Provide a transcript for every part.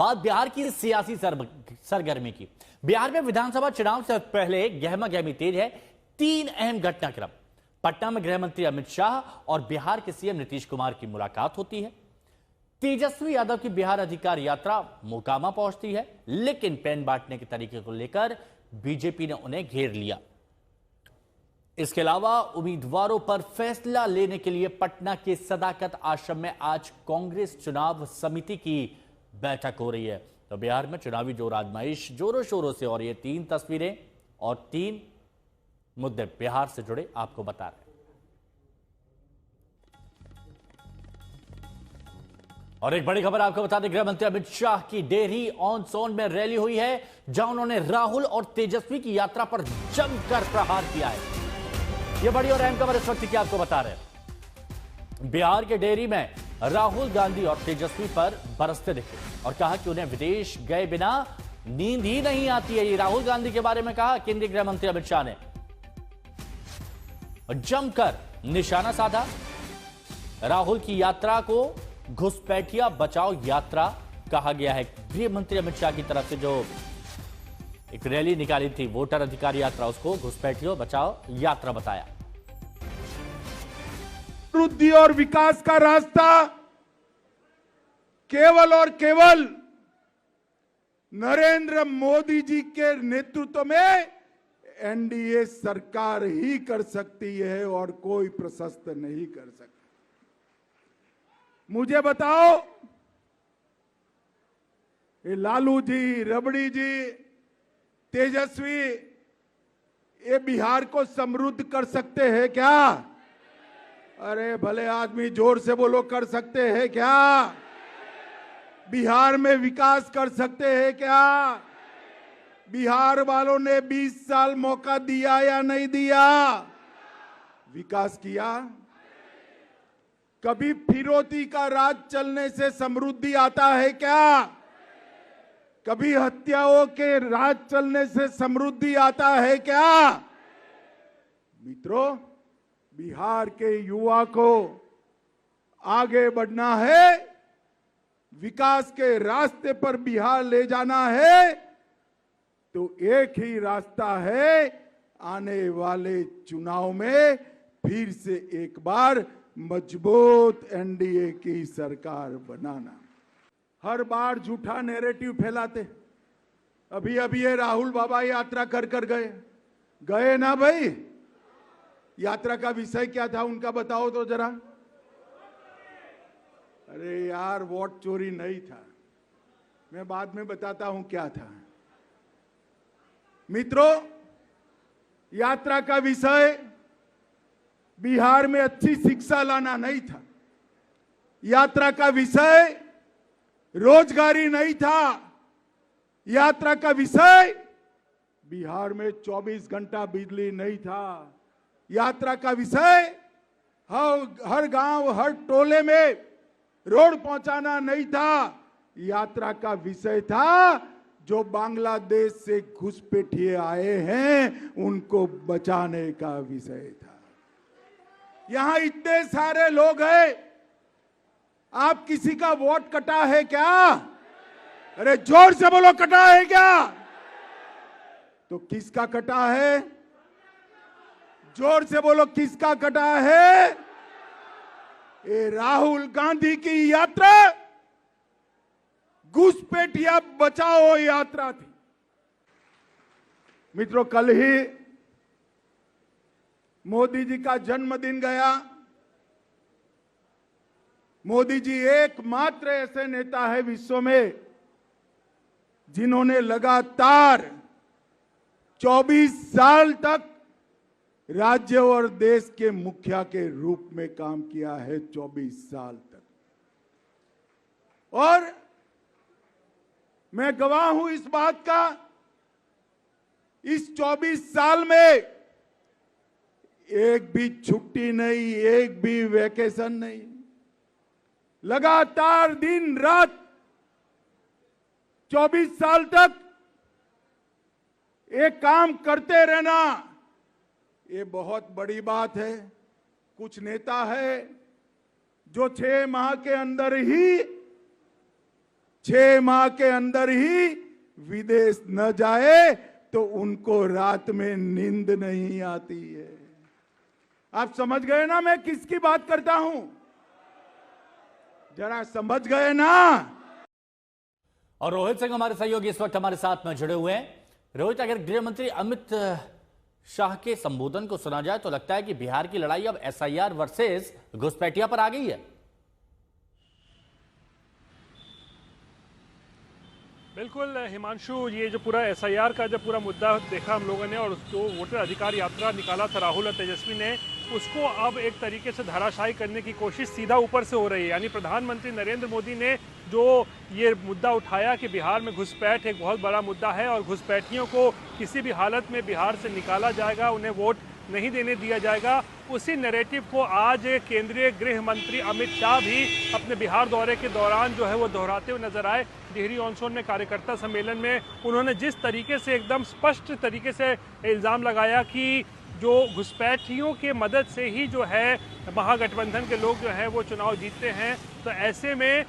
बात बिहार की सियासी सरगर्मी की। बिहार में विधानसभा चुनाव से पहले गहमा गहमी तेज है। 3 अहम घटनाक्रम। पटना में गृह मंत्री अमित शाह और बिहार के सीएम नीतीश कुमार की मुलाकात होती है। तेजस्वी यादव की बिहार अधिकार यात्रा मोकामा पहुंचती है, लेकिन पेन बांटने के तरीके को लेकर बीजेपी ने उन्हें घेर लिया। इसके अलावा उम्मीदवारों पर फैसला लेने के लिए पटना के सदाकत आश्रम में आज कांग्रेस चुनाव समिति की बैठक हो रही है। तो बिहार में चुनावी जोर आजमाइश जोरों शोरों से, और ये 3 तस्वीरें और 3 मुद्दे बिहार से जुड़े आपको बता रहे हैं। और एक बड़ी खबर आपको बता दें, गृह मंत्री अमित शाह की डेहरी ऑन सोन में रैली हुई है, जहां उन्होंने राहुल और तेजस्वी की यात्रा पर जमकर प्रहार किया है। यह बड़ी और अहम खबर इस वक्त की आपको बता रहे हैं। बिहार के डेहरी में राहुल गांधी और तेजस्वी पर बरसते दिखे और कहा कि उन्हें विदेश गए बिना नींद ही नहीं आती है। ये राहुल गांधी के बारे में कहा केंद्रीय गृह मंत्री अमित शाह ने, जमकर निशाना साधा। राहुल की यात्रा को घुसपैठिया बचाओ यात्रा कहा गया है। गृह मंत्री अमित शाह की तरफ से जो एक रैली निकाली थी, वोटर अधिकार यात्रा, उसको घुसपैठियों बचाओ यात्रा बताया। वृद्धि और विकास का रास्ता केवल और केवल नरेंद्र मोदी जी के नेतृत्व में एनडीए सरकार ही कर सकती है और कोई प्रशस्त नहीं कर सकता। मुझे बताओ, ये लालू जी, रबड़ी जी, तेजस्वी, ये बिहार को समृद्ध कर सकते हैं क्या? अरे भले आदमी जोर से बोलो, कर सकते हैं क्या? बिहार में विकास कर सकते हैं क्या? बिहार वालों ने 20 साल मौका दिया या नहीं दिया? विकास किया? कभी फिरौती का राज चलने से समृद्धि आता है क्या? कभी हत्याओं के राज चलने से समृद्धि आता है क्या? मित्रों, बिहार के युवा को आगे बढ़ना है, विकास के रास्ते पर बिहार ले जाना है, तो एक ही रास्ता है, आने वाले चुनाव में फिर से एक बार मजबूत एनडीए की सरकार बनाना। हर बार झूठा नैरेटिव फैलाते। अभी अभी ये राहुल बाबा यात्रा कर गए ना भाई? यात्रा का विषय क्या था उनका, बताओ तो जरा। अरे यार, वोट चोरी नहीं था, मैं बाद में बताता हूं क्या था। मित्रों, यात्रा का विषय बिहार में अच्छी शिक्षा लाना नहीं था। यात्रा का विषय रोजगारी नहीं था। यात्रा का विषय बिहार में 24 घंटा बिजली नहीं था। यात्रा का विषय हर गांव, हर टोले में रोड पहुंचाना नहीं था। यात्रा का विषय था जो बांग्लादेश से घुसपैठिए आए हैं उनको बचाने का विषय था। यहां इतने सारे लोग हैं, आप किसी का वोट कटा है क्या? अरे जोर से बोलो, कटा है क्या? तो किसका कटा है? जोर से बोलो, किसका कटा है? ये राहुल गांधी की यात्रा घुसपैठिया बचाओ यात्रा थी। मित्रों, कल ही मोदी जी का जन्मदिन गया। मोदी जी एकमात्र ऐसे नेता है विश्व में जिन्होंने लगातार 24 साल तक राज्य और देश के मुखिया के रूप में काम किया है। 24 साल तक। और मैं गवाह हूं इस बात का, इस 24 साल में एक भी छुट्टी नहीं, एक भी वैकेशन नहीं, लगातार दिन रात 24 साल तक एक काम करते रहना, ये बहुत बड़ी बात है। कुछ नेता है जो 6 माह के अंदर ही 6 माह के अंदर ही विदेश न जाए तो उनको रात में नींद नहीं आती है। आप समझ गए ना मैं किसकी बात करता हूं? जरा समझ गए ना। और रोहित सिंह हमारे सहयोगी इस वक्त हमारे साथ में जुड़े हुए हैं। रोहित, अगर गृह मंत्री अमित शाह के संबोधन को सुना जाए तो लगता है कि बिहार की लड़ाई अब एसआईआर वर्सेस घुसपैठिया पर आ गई है। बिल्कुल हिमांशु, ये जो पूरा एसआईआर का जब पूरा मुद्दा देखा हम लोगों ने और उसको वोटर अधिकार यात्रा निकाला था राहुल और तेजस्वी ने, उसको अब एक तरीके से धराशायी करने की कोशिश सीधा ऊपर से हो रही है। यानी प्रधानमंत्री नरेंद्र मोदी ने जो ये मुद्दा उठाया कि बिहार में घुसपैठ एक बहुत बड़ा मुद्दा है और घुसपैठियों को किसी भी हालत में बिहार से निकाला जाएगा, उन्हें वोट नहीं देने दिया जाएगा, उसी नैरेटिव को आज केंद्रीय गृह मंत्री अमित शाह भी अपने बिहार दौरे के दौरान जो है वो दोहराते हुए नजर आए। डिहरी ऑन सोन में कार्यकर्ता सम्मेलन में उन्होंने जिस तरीके से एकदम स्पष्ट तरीके से इल्ज़ाम लगाया कि जो घुसपैठियों के मदद से ही जो है महागठबंधन के लोग जो है वो चुनाव जीतते हैं, तो ऐसे में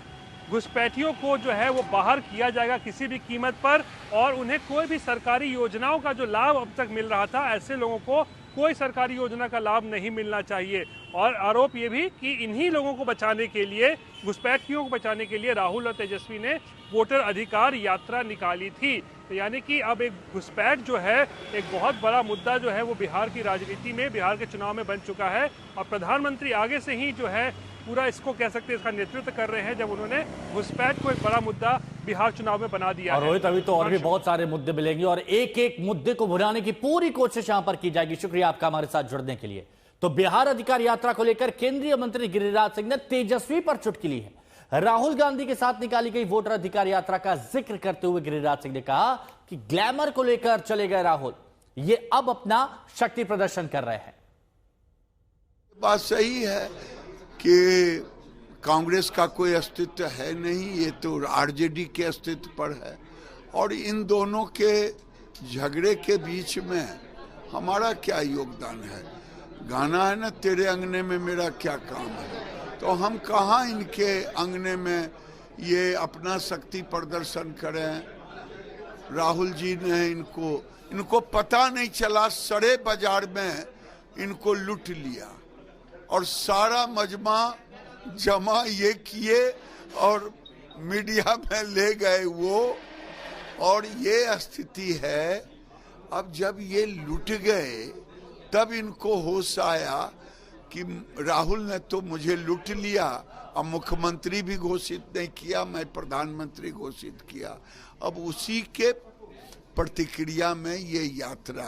घुसपैठियों को जो है वो बाहर किया जाएगा किसी भी कीमत पर और उन्हें कोई भी सरकारी योजनाओं का जो लाभ अब तक मिल रहा था, ऐसे लोगों को कोई सरकारी योजना का लाभ नहीं मिलना चाहिए। और आरोप ये भी कि इन्हीं लोगों को बचाने के लिए, घुसपैठियों को बचाने के लिए राहुल और तेजस्वी ने वोटर अधिकार यात्रा निकाली थी। तो यानी कि अब एक घुसपैठ जो है एक बहुत बड़ा मुद्दा जो है वो बिहार की राजनीति में, बिहार के चुनाव में बन चुका है और प्रधानमंत्री आगे से ही जो है पूरा इसको कह सकते हैं इसका नेतृत्व कर रहे हैं, जब उन्होंने घुसपैठ को एक बड़ा मुद्दा बिहार चुनाव में बना दिया। और रोहित, अभी तो और भी बहुत सारे मुद्दे मिलेंगे और एक एक मुद्दे को भुनाने की पूरी कोशिश यहां पर की जाएगी। शुक्रिया आपका हमारे साथ जुड़ने के लिए। तो बिहार अधिकार यात्रा को लेकर केंद्रीय मंत्री गिरिराज सिंह ने तेजस्वी पर चुटकी ली है। राहुल गांधी के साथ निकाली गई वोटर अधिकार यात्रा का जिक्र करते हुए गिरिराज सिंह ने कहा कि ग्लैमर को लेकर चले गए राहुल, ये अब अपना शक्ति प्रदर्शन कर रहे हैं। बात सही है कि कांग्रेस का कोई अस्तित्व है नहीं, ये तो आरजेडी के अस्तित्व पर है और इन दोनों के झगड़े के बीच में हमारा क्या योगदान है। गाना है ना, तेरे अंगने में मेरा क्या काम है, तो हम कहाँ इनके अंगने में ये अपना शक्ति प्रदर्शन करें। राहुल जी ने इनको पता नहीं चला, सड़े बाजार में इनको लूट लिया और सारा मजमा जमा ये किए और मीडिया में ले गए वो, और ये स्थिति है। अब जब ये लूट गए तब इनको होश आया कि राहुल ने तो मुझे लूट लिया, अब मुख्यमंत्री भी घोषित नहीं किया, मैं प्रधानमंत्री घोषित किया। अब उसी के प्रतिक्रिया में ये यात्रा